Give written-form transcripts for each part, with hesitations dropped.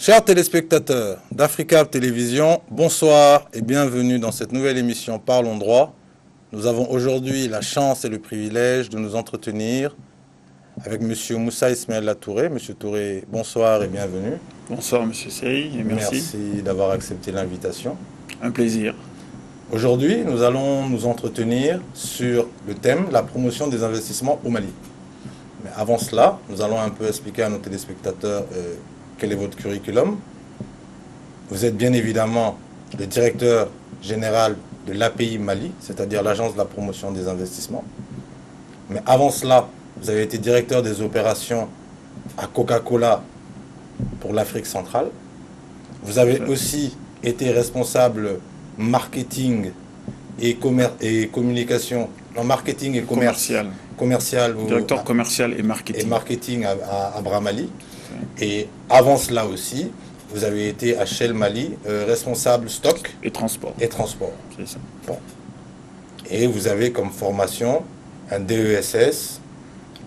Chers téléspectateurs d'Africa Télévision, bonsoir et bienvenue dans cette nouvelle émission Parlons droit. Nous avons aujourd'hui la chance et le privilège de nous entretenir avec M. Moussa Ismaël Latouré. M. Touré, bonsoir et bienvenue. Bonsoir M. Sey et merci. Merci d'avoir accepté l'invitation. Un plaisir. Aujourd'hui, nous allons nous entretenir sur le thème la promotion des investissements au Mali. Mais avant cela, nous allons un peu expliquer à nos téléspectateurs quel est votre curriculum. Vous êtes bien évidemment le directeur général de l'API Mali, c'est-à-dire l'Agence de la promotion des investissements. Mais avant cela, vous avez été directeur des opérations à Coca-Cola pour l'Afrique centrale. Vous avez aussi été responsable marketing et communication, non, marketing et commercial directeur commercial et marketing à Bramali. Et avant cela aussi, vous avez été à Shell Mali, responsable stock et transport. C'est ça. Bon. Et vous avez comme formation un DESS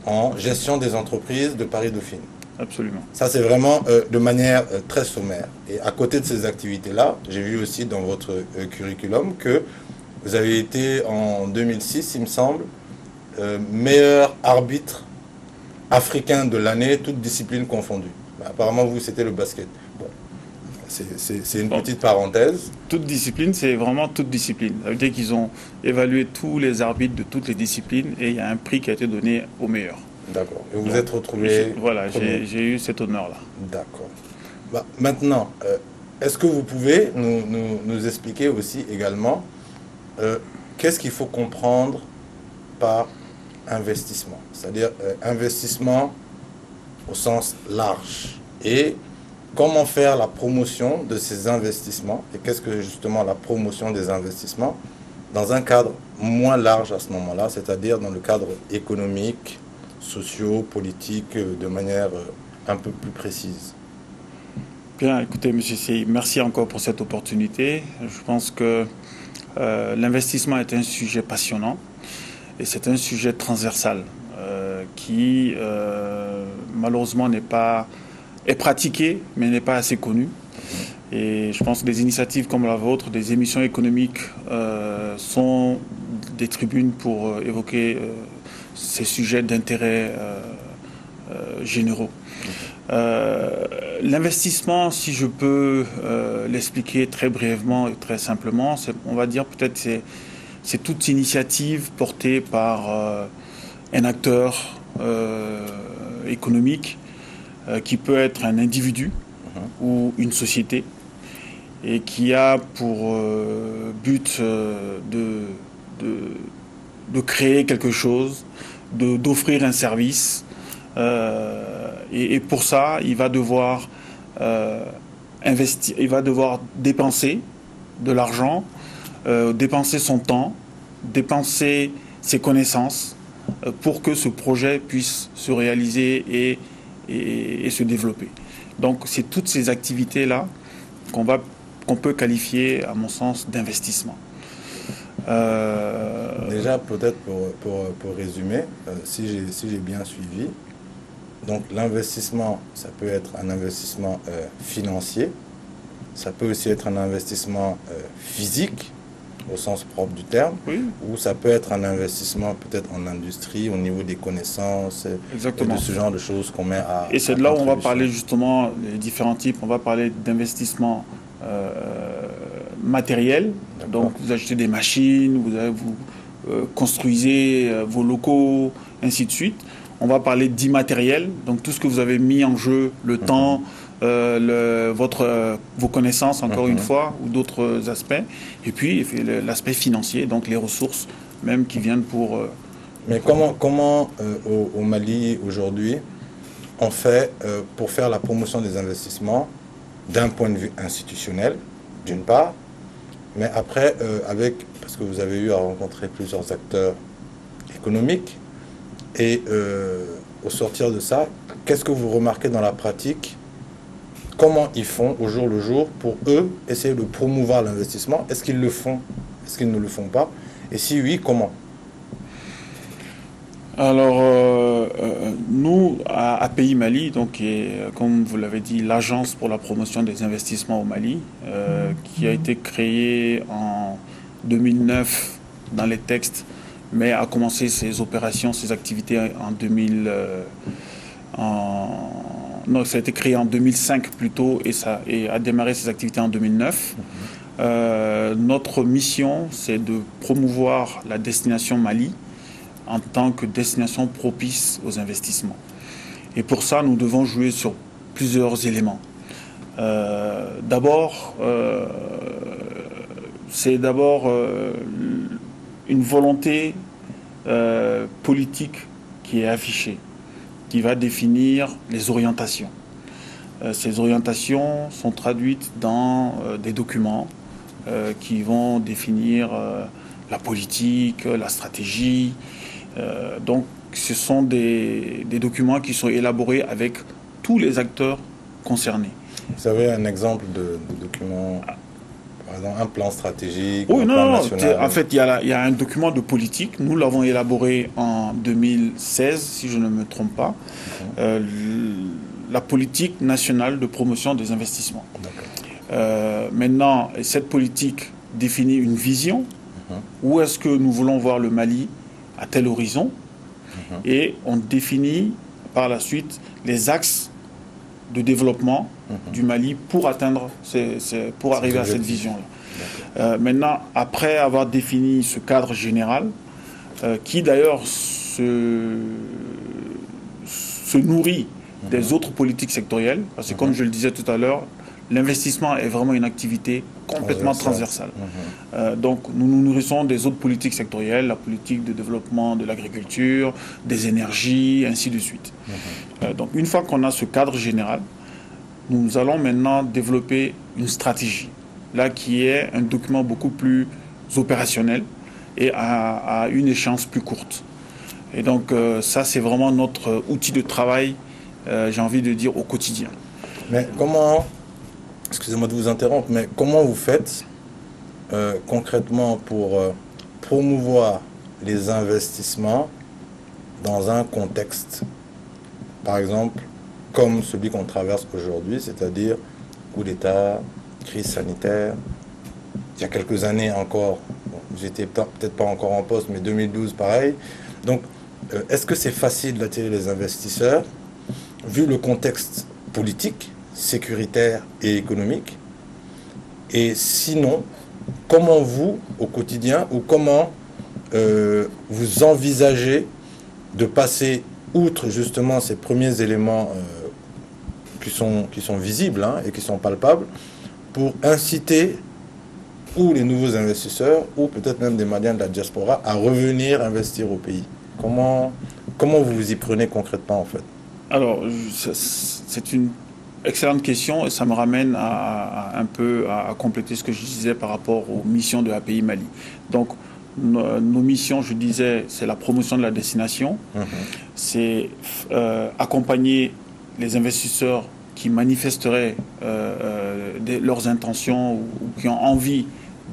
en gestion des entreprises de Paris-Dauphine. Absolument. Ça, c'est vraiment de manière très sommaire. Et à côté de ces activités-là, j'ai vu aussi dans votre curriculum que vous avez été en 2006, il me semble, meilleur arbitre africain de l'année, toutes disciplines confondues. Apparemment, vous, c'était le basket. Bon, c'est une petite parenthèse. Toute discipline, c'est vraiment toute discipline. Ça veut dire qu'ils ont évalué tous les arbitres de toutes les disciplines et il y a un prix qui a été donné aux meilleurs. D'accord. Et vous êtes retrouvé... Voilà, j'ai eu cet honneur-là. D'accord. Maintenant, est-ce que vous pouvez nous expliquer aussi également qu'est-ce qu'il faut comprendre par investissement, c'est-à-dire investissement au sens large, et comment faire la promotion de ces investissements, et qu'est-ce que justement la promotion des investissements dans un cadre moins large à ce moment-là, c'est-à-dire dans le cadre économique, socio, politique, de manière un peu plus précise. Bien, écoutez, M. Sey, merci encore pour cette opportunité. Je pense que l'investissement est un sujet passionnant. Et c'est un sujet transversal qui, malheureusement, est pratiqué, mais n'est pas assez connu. Et je pense que des initiatives comme la vôtre, des émissions économiques, sont des tribunes pour évoquer ces sujets d'intérêt généraux. L'investissement, si je peux l'expliquer très brièvement et très simplement, on va dire peut-être c'est toute initiative portée par un acteur économique qui peut être un individu ou une société et qui a pour but de créer quelque chose, d'offrir un service et pour ça il va devoir investir, il va devoir dépenser de l'argent, dépenser son temps, dépenser ses connaissances pour que ce projet puisse se réaliser et se développer. Donc c'est toutes ces activités-là qu'on peut qualifier, à mon sens, d'investissement. Déjà, peut-être pour résumer, si j'ai bien suivi, donc l'investissement, ça peut être un investissement financier, ça peut aussi être un investissement physique, au sens propre du terme, oui. Ou ça peut être un investissement peut-être en industrie, au niveau des connaissances, exactement. De ce genre de choses qu'on met à... Et c'est de là où on va parler justement des différents types. On va parler d'investissement matériel. Donc vous achetez des machines, vous construisez vos locaux, ainsi de suite. On va parler d'immatériel, donc tout ce que vous avez mis en jeu, le temps, vos connaissances, encore une fois, ou d'autres aspects. Et puis l'aspect financier, donc les ressources même qui viennent pour... Mais comment au Mali aujourd'hui, on fait pour faire la promotion des investissements d'un point de vue institutionnel, d'une part, mais après, parce que vous avez eu à rencontrer plusieurs acteurs économiques, et au sortir de ça, qu'est-ce que vous remarquez dans la pratique? Comment ils font au jour le jour pour eux essayer de promouvoir l'investissement? Est-ce qu'ils le font? Est-ce qu'ils ne le font pas? Et si oui, comment? Alors, nous, à API Mali, donc, qui est, comme vous l'avez dit, l'Agence pour la promotion des investissements au Mali, qui a été créée en 2009 dans les textes, mais a commencé ses opérations, ses activités en 2000. Non, ça a été créé en 2005 plutôt et a démarré ses activités en 2009. Notre mission, c'est de promouvoir la destination Mali en tant que destination propice aux investissements. Et pour ça, nous devons jouer sur plusieurs éléments. C'est d'abord une volonté politique qui est affichée, qui va définir les orientations. Ces orientations sont traduites dans des documents qui vont définir la politique, la stratégie. Donc, ce sont des documents qui sont élaborés avec tous les acteurs concernés. Vous avez un exemple de document, par exemple un plan stratégique, oui, un plan national? En fait, il y a un document de politique. Nous l'avons élaboré en 2016, si je ne me trompe pas. La politique nationale de promotion des investissements. Maintenant, cette politique définit une vision. Où est-ce que nous voulons voir le Mali à tel horizon? Et on définit par la suite les axes de développement du Mali pour atteindre, pour arriver à cette vision-là. Maintenant, après avoir défini ce cadre général, qui d'ailleurs se nourrit des autres politiques sectorielles, parce que comme je le disais tout à l'heure, l'investissement est vraiment une activité complètement transversale. Donc nous nous nourrissons des autres politiques sectorielles, la politique de développement de l'agriculture, des énergies, ainsi de suite. Donc une fois qu'on a ce cadre général, nous allons maintenant développer une stratégie, là qui est un document beaucoup plus opérationnel et à une échéance plus courte. Et donc ça c'est vraiment notre outil de travail, j'ai envie de dire, au quotidien. Mais comment... Excusez-moi de vous interrompre, mais comment vous faites concrètement pour promouvoir les investissements dans un contexte, par exemple, comme celui qu'on traverse aujourd'hui, c'est-à-dire coup d'État, crise sanitaire? Il y a quelques années encore, j'étais peut-être pas encore en poste, mais 2012 pareil. Donc, est-ce que c'est facile d'attirer les investisseurs, vu le contexte politique, sécuritaire et économique? Et sinon, comment vous, au quotidien, ou comment vous envisagez de passer outre justement ces premiers éléments qui sont visibles et qui sont palpables, pour inciter ou les nouveaux investisseurs, ou peut-être même des Maliens de la diaspora, à revenir investir au pays? Comment vous vous y prenez concrètement en fait? Alors, c'est une excellente question et ça me ramène un peu à compléter ce que je disais par rapport aux missions de API Mali. Donc, nos missions, je disais, c'est la promotion de la destination, c'est accompagner les investisseurs qui manifesteraient leurs intentions ou qui ont envie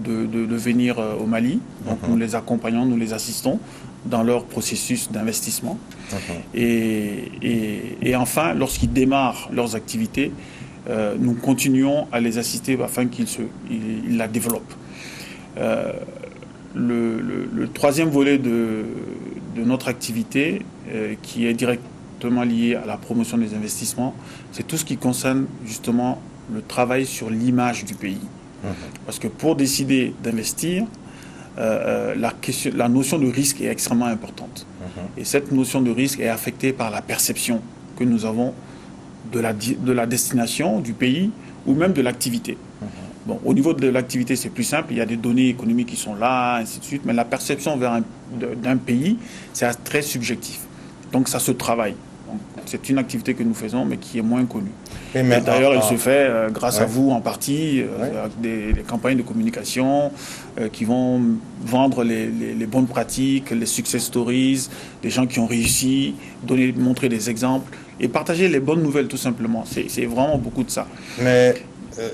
de venir au Mali. Donc, nous les accompagnons, nous les assistons dans leur processus d'investissement. Et enfin, lorsqu'ils démarrent leurs activités, nous continuons à les assister afin qu'ils la développent. Le troisième volet de notre activité, qui est directement lié à la promotion des investissements, c'est tout ce qui concerne justement le travail sur l'image du pays. Parce que pour décider d'investir, la notion de risque est extrêmement importante. Et cette notion de risque est affectée par la perception que nous avons de la destination du pays ou même de l'activité. Bon, au niveau de l'activité, c'est plus simple, il y a des données économiques qui sont là, ainsi de suite, mais la perception d'un pays, c'est très subjectif. Donc ça se travaille. C'est une activité que nous faisons, mais qui est moins connue. D'ailleurs, elle se fait grâce à vous en partie, avec des campagnes de communication qui vont vendre les bonnes pratiques, les success stories, des gens qui ont réussi, montrer des exemples et partager les bonnes nouvelles tout simplement. C'est vraiment beaucoup de ça.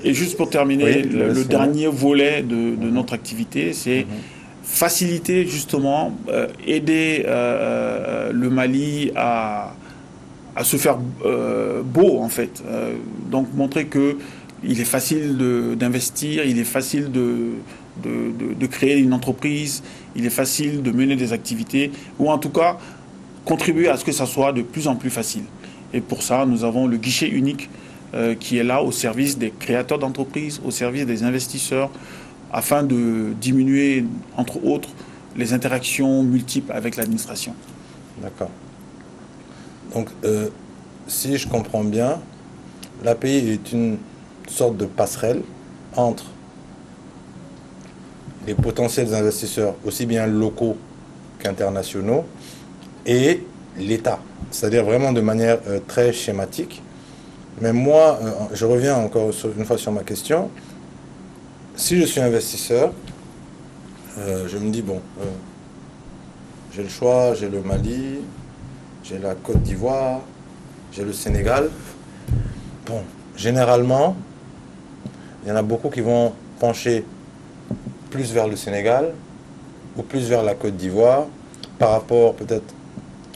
Et juste pour terminer, le dernier volet de notre activité, c'est faciliter justement, aider le Mali à se faire beau en fait. Donc montrer que il est facile d'investir, il est facile de créer une entreprise, il est facile de mener des activités, ou en tout cas contribuer à ce que ça soit de plus en plus facile. Et pour ça, nous avons le guichet unique qui est là au service des créateurs d'entreprises, au service des investisseurs, afin de diminuer, entre autres, les interactions multiples avec l'administration. D'accord. Donc, si je comprends bien, l'API est une sorte de passerelle entre les potentiels investisseurs, aussi bien locaux qu'internationaux, et l'État. C'est-à-dire vraiment de manière très schématique. Mais moi, je reviens encore une fois sur ma question. Si je suis investisseur, je me dis, bon, j'ai le choix, j'ai le Mali, j'ai la Côte d'Ivoire, j'ai le Sénégal. Bon, généralement, il y en a beaucoup qui vont pencher plus vers le Sénégal ou plus vers la Côte d'Ivoire par rapport peut-être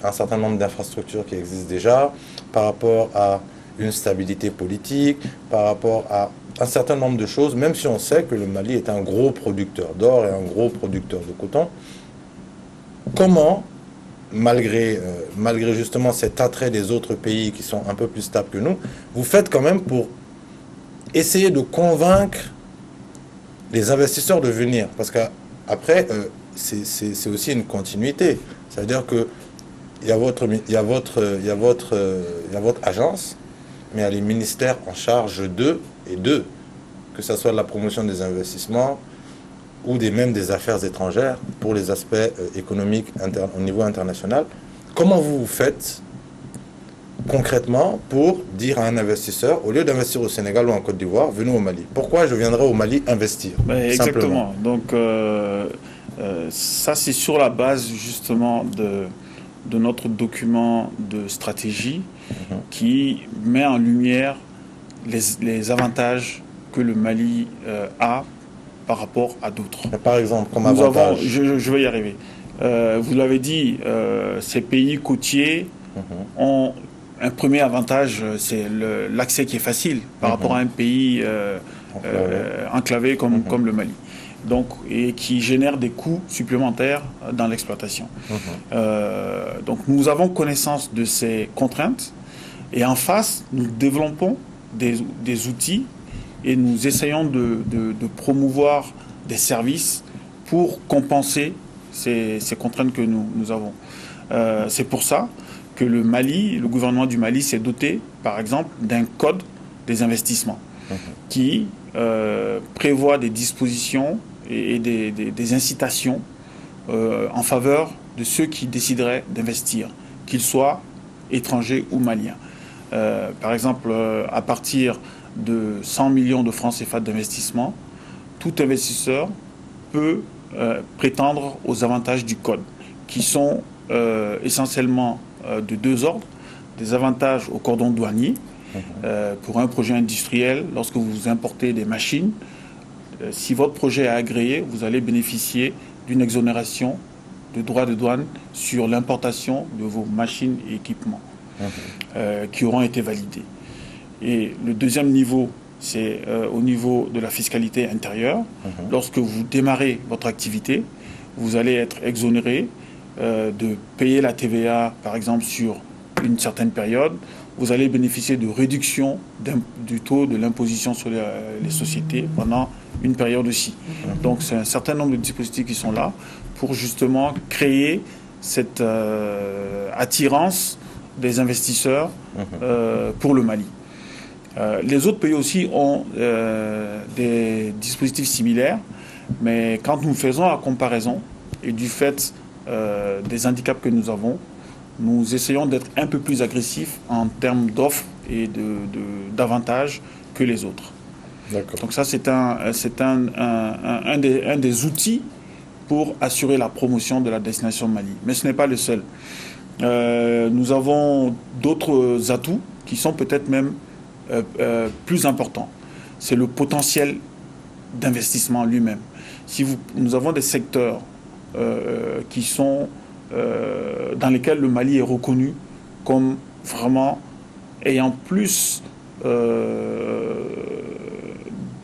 à un certain nombre d'infrastructures qui existent déjà, par rapport à une stabilité politique, par rapport à un certain nombre de choses, même si on sait que le Mali est un gros producteur d'or et un gros producteur de coton. Comment, malgré justement cet attrait des autres pays qui sont un peu plus stables que nous, vous faites quand même pour essayer de convaincre les investisseurs de venir? Parce qu'après, c'est aussi une continuité. Ça veut dire que il y a votre agence, mais il y a les ministères en charge d'eux et d'eux, que ce soit de la promotion des investissements ou même des affaires étrangères pour les aspects économiques au niveau international. Comment vous faites concrètement pour dire à un investisseur, au lieu d'investir au Sénégal ou en Côte d'Ivoire, venez au Mali? Pourquoi je viendrai au Mali investir? Exactement. Donc ça, c'est sur la base justement de notre document de stratégie qui met en lumière les avantages que le Mali a par rapport à d'autres. Par exemple, comme avantage. Je vais y arriver. Vous l'avez dit, ces pays côtiers ont un premier avantage, c'est l'accès qui est facile par rapport à un pays enclavé comme le Mali. Donc, et qui génère des coûts supplémentaires dans l'exploitation. Donc nous avons connaissance de ces contraintes et en face, nous développons des outils et nous essayons de promouvoir des services pour compenser ces contraintes que nous avons. C'est pour ça que le gouvernement du Mali s'est doté, par exemple, d'un code des investissements qui prévoit des dispositions et des incitations en faveur de ceux qui décideraient d'investir, qu'ils soient étrangers ou maliens. Par exemple, à partir de 100 millions de francs CFA d'investissement, tout investisseur peut prétendre aux avantages du code, qui sont essentiellement de deux ordres. Des avantages au cordon douanier, pour un projet industriel, lorsque vous importez des machines, si votre projet est agréé, vous allez bénéficier d'une exonération de droits de douane sur l'importation de vos machines et équipements qui auront été validés. Et le deuxième niveau, c'est au niveau de la fiscalité intérieure. Lorsque vous démarrez votre activité, vous allez être exonéré de payer la TVA, par exemple, sur une certaine période. Vous allez bénéficier de réduction du taux de l'imposition sur les sociétés pendant une période aussi. Donc c'est un certain nombre de dispositifs qui sont là pour justement créer cette attirance des investisseurs pour le Mali. Les autres pays aussi ont des dispositifs similaires, mais quand nous faisons la comparaison et du fait des handicaps que nous avons, nous essayons d'être un peu plus agressifs en termes d'offres et d'avantages que les autres. Donc ça, c'est un des outils pour assurer la promotion de la destination Mali. Mais ce n'est pas le seul. Nous avons d'autres atouts qui sont peut-être même plus importants. C'est le potentiel d'investissement lui-même. Nous avons des secteurs qui sont, dans lesquels le Mali est reconnu comme vraiment ayant plus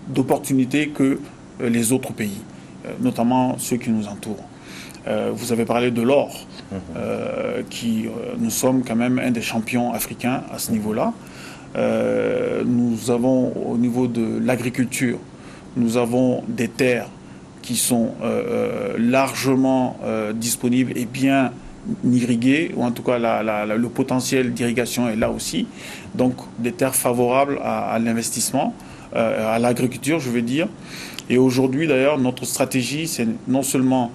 d'opportunités que les autres pays, notamment ceux qui nous entourent. Vous avez parlé de l'or, nous sommes quand même un des champions africains à ce niveau-là. Nous avons au niveau de l'agriculture, nous avons des terres qui sont largement disponibles et bien irriguées, ou en tout cas le potentiel d'irrigation est là aussi. Donc des terres favorables à l'investissement, à l'agriculture je veux dire. Et aujourd'hui d'ailleurs notre stratégie c'est non seulement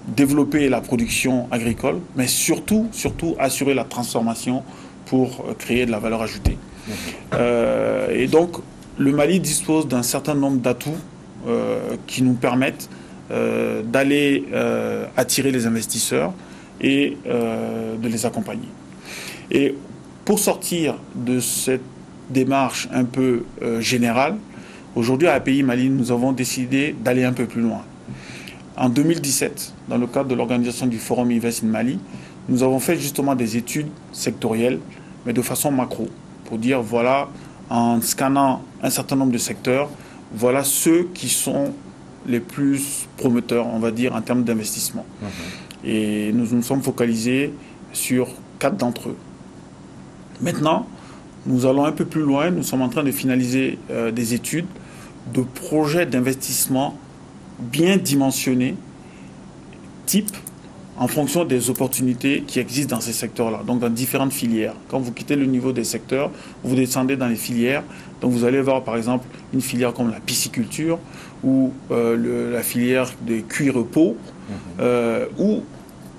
développer la production agricole, mais surtout assurer la transformation pour créer de la valeur ajoutée. Et donc le Mali dispose d'un certain nombre d'atouts qui nous permettent d'aller attirer les investisseurs et de les accompagner. Et pour sortir de cette démarche un peu générale, aujourd'hui à API Mali, nous avons décidé d'aller un peu plus loin. En 2017, dans le cadre de l'organisation du Forum Invest in Mali, nous avons fait justement des études sectorielles, mais de façon macro, pour dire voilà, en scannant un certain nombre de secteurs, voilà ceux qui sont les plus promoteurs, on va dire, en termes d'investissement. Et nous nous sommes focalisés sur 4 d'entre eux. Maintenant, nous allons un peu plus loin, nous sommes en train de finaliser des études de projets d'investissement bien dimensionnés, type, en fonction des opportunités qui existent dans ces secteurs-là, donc dans différentes filières. Quand vous quittez le niveau des secteurs, vous descendez dans les filières, donc vous allez voir par exemple une filière comme la pisciculture ou la filière des cuir peau, où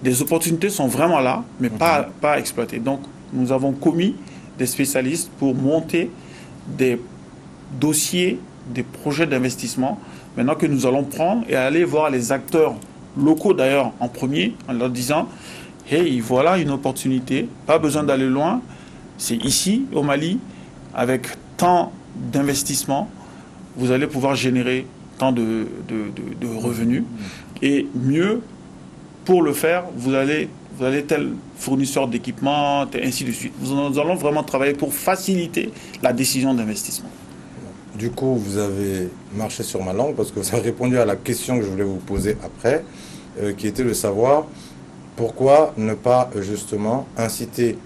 des opportunités sont vraiment là, mais pas exploitées. Donc nous avons commis des spécialistes pour monter des dossiers, des projets d'investissement, maintenant que nous allons prendre et aller voir les acteurs locaux d'ailleurs en premier, en leur disant « Hey, voilà une opportunité, pas besoin d'aller loin, c'est ici au Mali, avec tant d'investissements, vous allez pouvoir générer tant de revenus. Et mieux, pour le faire, vous allez tel fournisseur d'équipement, ainsi de suite. Nous allons vraiment travailler pour faciliter la décision d'investissement. » Du coup, vous avez marché sur ma langue parce que vous avez répondu à la question que je voulais vous poser après, qui était de savoir pourquoi ne pas justement inciter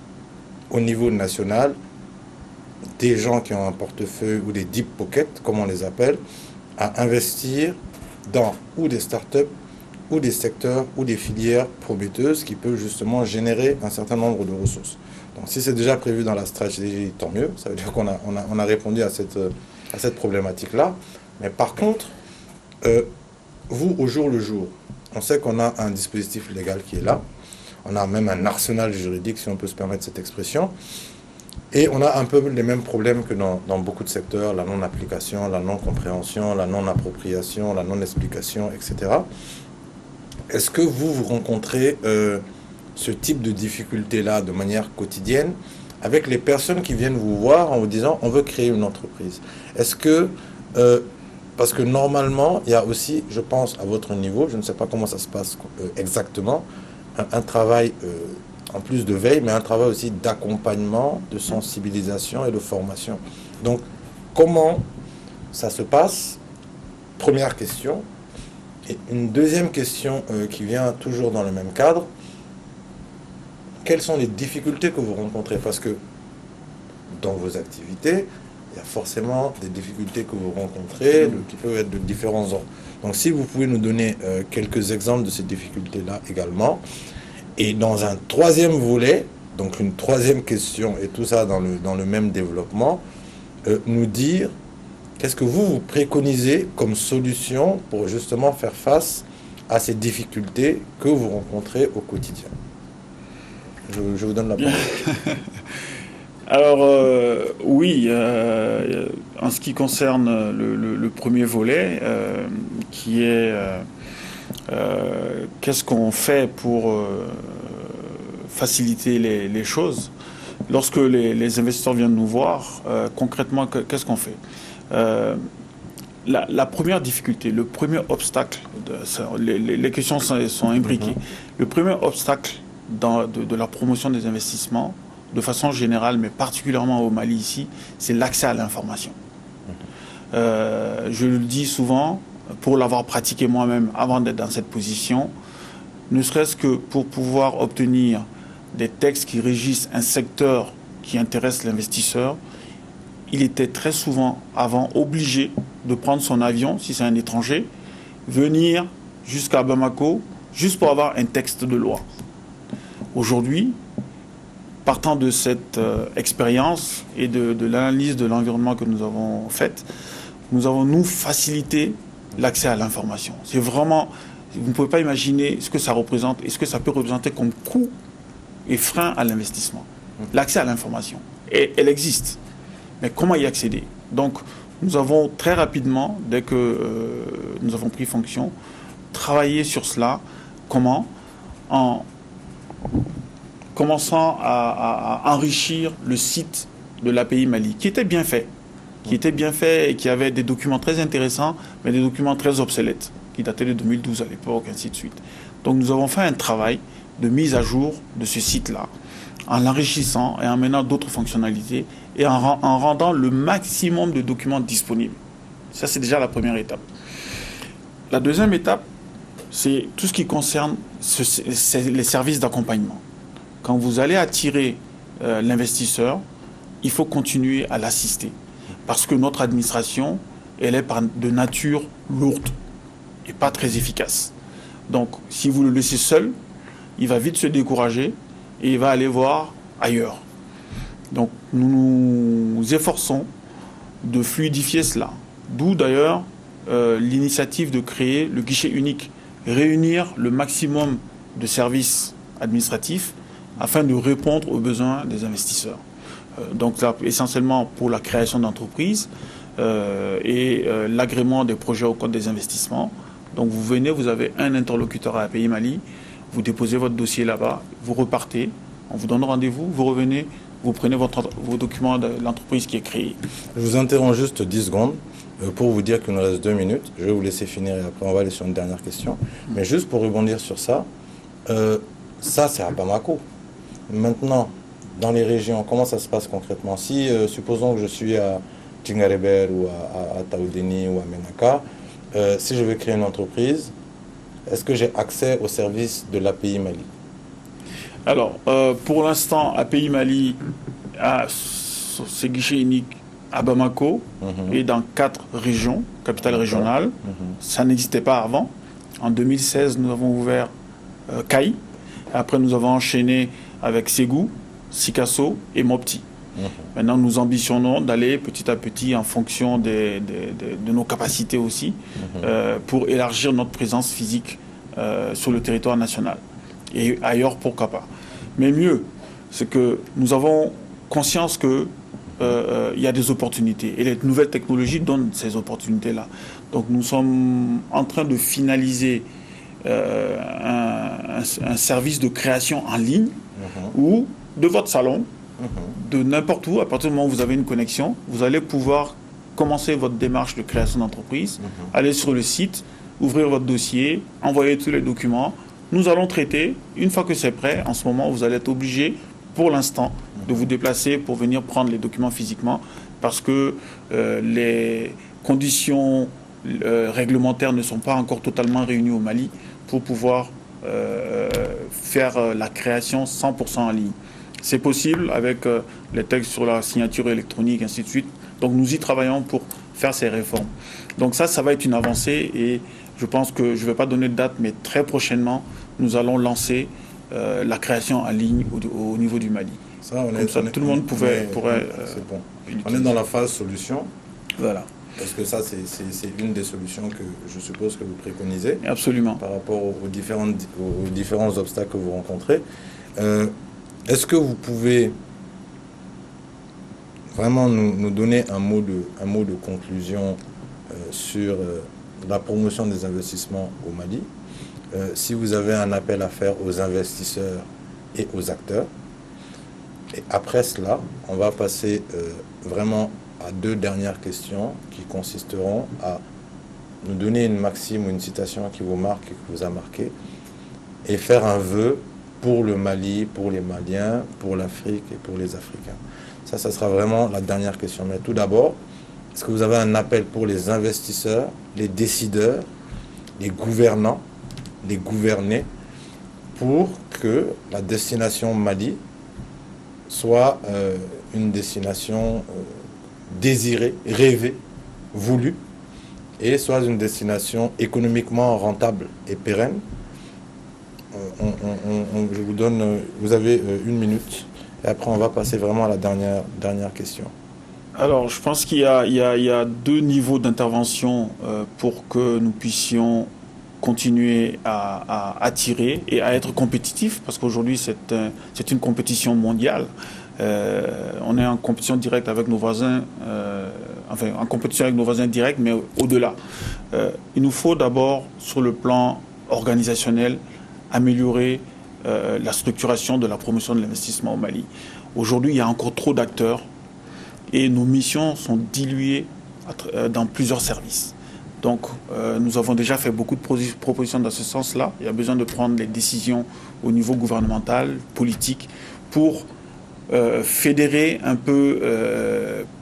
au niveau national des gens qui ont un portefeuille ou des deep pockets, comme on les appelle, à investir dans ou des startups ou des secteurs ou des filières prometteuses qui peuvent justement générer un certain nombre de ressources. Donc si c'est déjà prévu dans la stratégie, tant mieux. Ça veut dire qu'on a répondu à cette problématique-là. Mais par contre, vous, au jour le jour, on sait qu'on a un dispositif légal qui est là. On a même un arsenal juridique, si on peut se permettre cette expression. Et on a un peu les mêmes problèmes que dans beaucoup de secteurs, la non-application, la non-compréhension, la non-appropriation, la non-explication, etc. Est-ce que vous rencontrez ce type de difficulté-là de manière quotidienne avec les personnes qui viennent vous voir en vous disant on veut créer une entreprise? Est-ce que, parce que normalement, il y a aussi, je pense, à votre niveau, je ne sais pas comment ça se passe exactement, un travail, en plus de veille, mais un travail aussi d'accompagnement, de sensibilisation et de formation. Donc, comment ça se passe? Première question. Et une deuxième question qui vient toujours dans le même cadre. Quelles sont les difficultés que vous rencontrez? Parce que dans vos activités, il y a forcément des difficultés que vous rencontrez qui peuvent être de différents ordres. Donc si vous pouvez nous donner quelques exemples de ces difficultés-là également. Et dans un troisième volet, donc une troisième question, et tout ça dans le même développement, nous dire qu'est-ce que vous préconisez comme solution pour justement faire face à ces difficultés que vous rencontrez au quotidien. Je vous donne la parole. Alors, oui, en ce qui concerne le premier volet, qui est qu'est-ce qu'on fait pour faciliter les choses. Lorsque les investisseurs viennent nous voir, concrètement, qu'est-ce qu'on fait? La première difficulté, le premier obstacle les questions sont imbriquées. Le premier obstacle de la promotion des investissements, de façon générale, mais particulièrement au Mali ici, c'est l'accès à l'information. Je le dis souvent, pour l'avoir pratiqué moi-même avant d'être dans cette position, ne serait-ce que pour pouvoir obtenir des textes qui régissent un secteur qui intéresse l'investisseur, il était très souvent avant obligé de prendre son avion, si c'est un étranger, venir jusqu'à Bamako, juste pour avoir un texte de loi. Aujourd'hui, partant de cette expérience et de l'analyse de l'environnement que nous avons faite, nous avons facilité l'accès à l'information. C'est vraiment, vous ne pouvez pas imaginer ce que ça représente et ce que ça peut représenter comme coût et frein à l'investissement. L'accès à l'information, et elle existe. Mais comment y accéder? Donc, nous avons très rapidement, dès que nous avons pris fonction, travaillé sur cela. Comment? En commençant à enrichir le site de l'API Mali, qui était bien fait, et qui avait des documents très intéressants, mais des documents très obsolètes, qui dataient de 2012 à l'époque, ainsi de suite. Donc nous avons fait un travail de mise à jour de ce site-là, en l'enrichissant et en menant d'autres fonctionnalités, et en rendant le maximum de documents disponibles. Ça, c'est déjà la première étape. La deuxième étape, c'est tout ce qui concerne les services d'accompagnement. Quand vous allez attirer l'investisseur, il faut continuer à l'assister. Parce que notre administration, elle est de nature lourde et pas très efficace. Donc, si vous le laissez seul, il va vite se décourager et il va aller voir ailleurs. Donc, nous nous efforçons de fluidifier cela. D'où d'ailleurs l'initiative de créer le guichet unique, réunir le maximum de services administratifs afin de répondre aux besoins des investisseurs. Donc là, essentiellement pour la création d'entreprises et l'agrément des projets au code des investissements. Donc vous venez, vous avez un interlocuteur à API Mali, vous déposez votre dossier là-bas, vous repartez, on vous donne rendez-vous, vous revenez, vous prenez vos documents de l'entreprise qui est créée. Je vous interromps juste 10 secondes pour vous dire qu'il nous reste 2 minutes. Je vais vous laisser finir et après on va aller sur une dernière question. Mais juste pour rebondir sur ça, ça c'est à Bamako. Maintenant, dans les régions, comment ça se passe concrètement? Si, supposons que je suis à Djingareber ou à Taoudeni ou à Menaka, si je veux créer une entreprise, est-ce que j'ai accès au service de l'API Mali? Alors, pour l'instant, API Mali a ses guichets uniques à Bamako et dans 4 régions, capitales régionales. Ça n'existait pas avant. En 2016, nous avons ouvert Kaï. Après, nous avons enchaîné avec Ségou, Sikasso et Mopti. Maintenant, nous ambitionnons d'aller petit à petit en fonction de nos capacités aussi pour élargir notre présence physique sur le territoire national. Et ailleurs, pourquoi pas. Mais mieux, c'est que nous avons conscience qu'il y a des opportunités. Et les nouvelles technologies donnent ces opportunités-là. Donc nous sommes en train de finaliser un service de création en ligne où, de votre salon, de n'importe où, à partir du moment où vous avez une connexion, vous allez pouvoir commencer votre démarche de création d'entreprise, aller sur le site, ouvrir votre dossier, envoyer tous les documents. Nous allons traiter. Une fois que c'est prêt, en ce moment, vous allez être obligé, pour l'instant, de vous déplacer pour venir prendre les documents physiquement parce que les conditions réglementaires ne sont pas encore totalement réunies au Mali pour pouvoir faire la création 100% en ligne. C'est possible avec les textes sur la signature électronique, ainsi de suite. Donc nous y travaillons pour faire ces réformes. Donc ça va être une avancée et je pense que je ne vais pas donner de date, mais très prochainement, nous allons lancer la création en ligne au niveau du Mali. Ça, tout le monde pourrait c'est bon. On est dans la phase solution. Voilà. Parce que ça, c'est une des solutions que je suppose que vous préconisez. Absolument. Par rapport aux différents obstacles que vous rencontrez. Est-ce que vous pouvez vraiment nous donner un mot de conclusion sur la promotion des investissements au Mali? Si vous avez un appel à faire aux investisseurs et aux acteurs. Et après cela, on va passer vraiment à 2 dernières questions qui consisteront à nous donner une maxime ou une citation qui vous marque et qui vous a marqué, et faire un vœu pour le Mali, pour les Maliens, pour l'Afrique et pour les Africains. Ça sera vraiment la dernière question. Mais tout d'abord, est-ce que vous avez un appel pour les investisseurs, les décideurs, les gouvernants, les gouvernés, pour que la destination Mali soit une destination désirée, rêvée, voulue, et soit une destination économiquement rentable et pérenne? Je vous donne, vous avez 1 minute, et après on va passer vraiment à la dernière question. Alors, je pense qu'il y a 2 niveaux d'intervention pour que nous puissions continuer à attirer et à être compétitifs, parce qu'aujourd'hui c'est une compétition mondiale. On est en compétition directe avec nos voisins, enfin en compétition avec nos voisins directs, mais au-delà. Il nous faut d'abord, sur le plan organisationnel, améliorer la structuration de la promotion de l'investissement au Mali. Aujourd'hui, il y a encore trop d'acteurs et nos missions sont diluées dans plusieurs services. Donc, nous avons déjà fait beaucoup de propositions dans ce sens-là. Il y a besoin de prendre les décisions au niveau gouvernemental, politique, pour fédérer un peu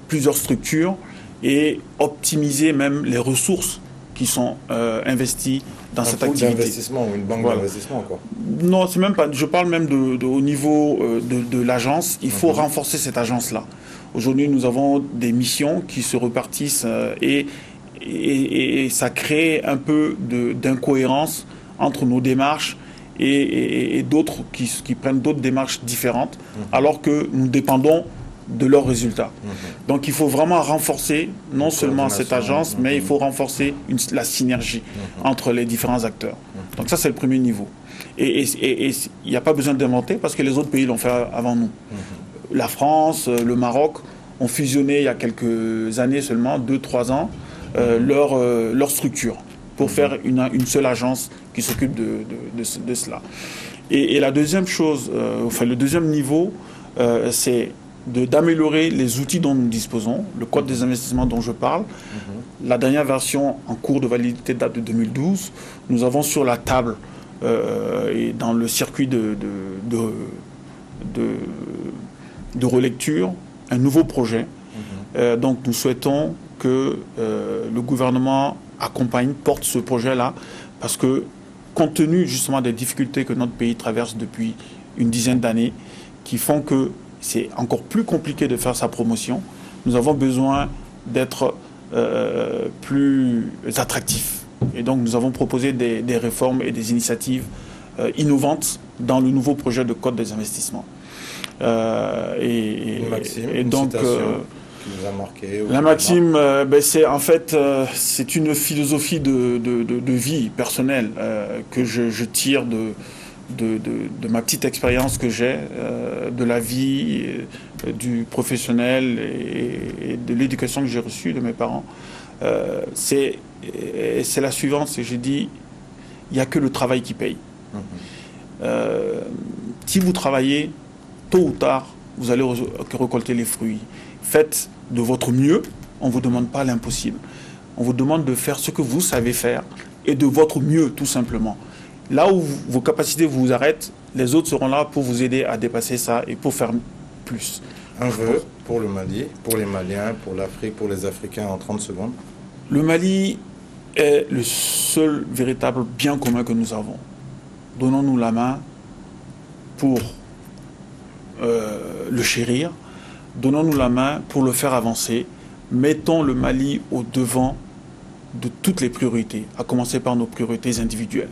plusieurs structures et optimiser même les ressources qui sont investies dans cette activité. Un pool d'investissement ou une banque d'investissement, quoi. Non, c'est même pas. Je parle même au niveau de l'agence. Il faut renforcer cette agence-là. Aujourd'hui, nous avons des missions qui se repartissent et ça crée un peu d'incohérence entre nos démarches et d'autres qui prennent d'autres démarches différentes, alors que nous dépendons de leurs résultats. Donc il faut vraiment renforcer non seulement cette agence, mais il faut renforcer la synergie entre les différents acteurs. Donc ça, c'est le premier niveau. Et il n'y a pas besoin d'inventer parce que les autres pays l'ont fait avant nous. La France, le Maroc ont fusionné il y a quelques années seulement, 2-3 ans, leur structure pour faire une seule agence qui s'occupe de cela. Et la deuxième chose, le deuxième niveau, c'est d'améliorer les outils dont nous disposons, le code des investissements dont je parle. La dernière version en cours de validité date de 2012. Nous avons sur la table et dans le circuit de relecture un nouveau projet. Donc nous souhaitons que le gouvernement porte ce projet-là, parce que compte tenu justement des difficultés que notre pays traverse depuis une dizaine d'années, qui font que c'est encore plus compliqué de faire sa promotion, nous avons besoin d'être plus attractifs. Et donc nous avons proposé des réformes et des initiatives innovantes dans le nouveau projet de code des investissements. Et donc qui vous a marqué, la maxime, c'est une philosophie de vie personnelle que je tire de ma petite expérience que j'ai, de la vie, du professionnel et de l'éducation que j'ai reçue de mes parents. C'est la suivante, c'est que j'ai dit, il n'y a que le travail qui paye. Si vous travaillez, tôt ou tard, vous allez récolter les fruits. Faites de votre mieux, on ne vous demande pas l'impossible. On vous demande de faire ce que vous savez faire et de votre mieux, tout simplement. Là où vos capacités vous arrêtent, les autres seront là pour vous aider à dépasser ça et pour faire plus. Un vœu pour le Mali, pour les Maliens, pour l'Afrique, pour les Africains en 30 secondes. Le Mali est le seul véritable bien commun que nous avons. Donnons-nous la main pour le chérir. Donnons-nous la main pour le faire avancer. Mettons le Mali au devant de toutes les priorités, à commencer par nos priorités individuelles.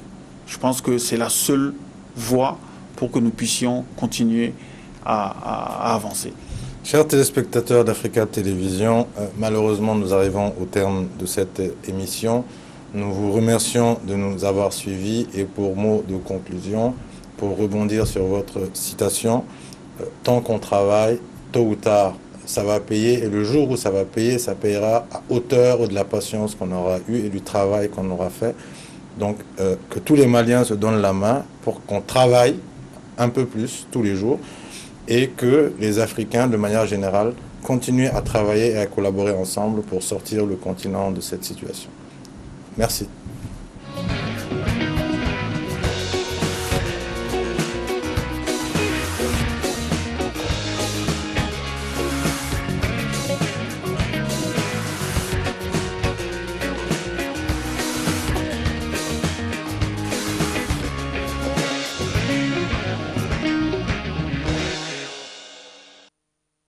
Je pense que c'est la seule voie pour que nous puissions continuer à avancer. Chers téléspectateurs d'Africa Télévision, malheureusement nous arrivons au terme de cette émission. Nous vous remercions de nous avoir suivis et pour mot de conclusion, pour rebondir sur votre citation, tant qu'on travaille, tôt ou tard, ça va payer et le jour où ça va payer, ça payera à hauteur de la patience qu'on aura eue et du travail qu'on aura fait. Donc que tous les Maliens se donnent la main pour qu'on travaille un peu plus tous les jours et que les Africains, de manière générale, continuent à travailler et à collaborer ensemble pour sortir le continent de cette situation. Merci.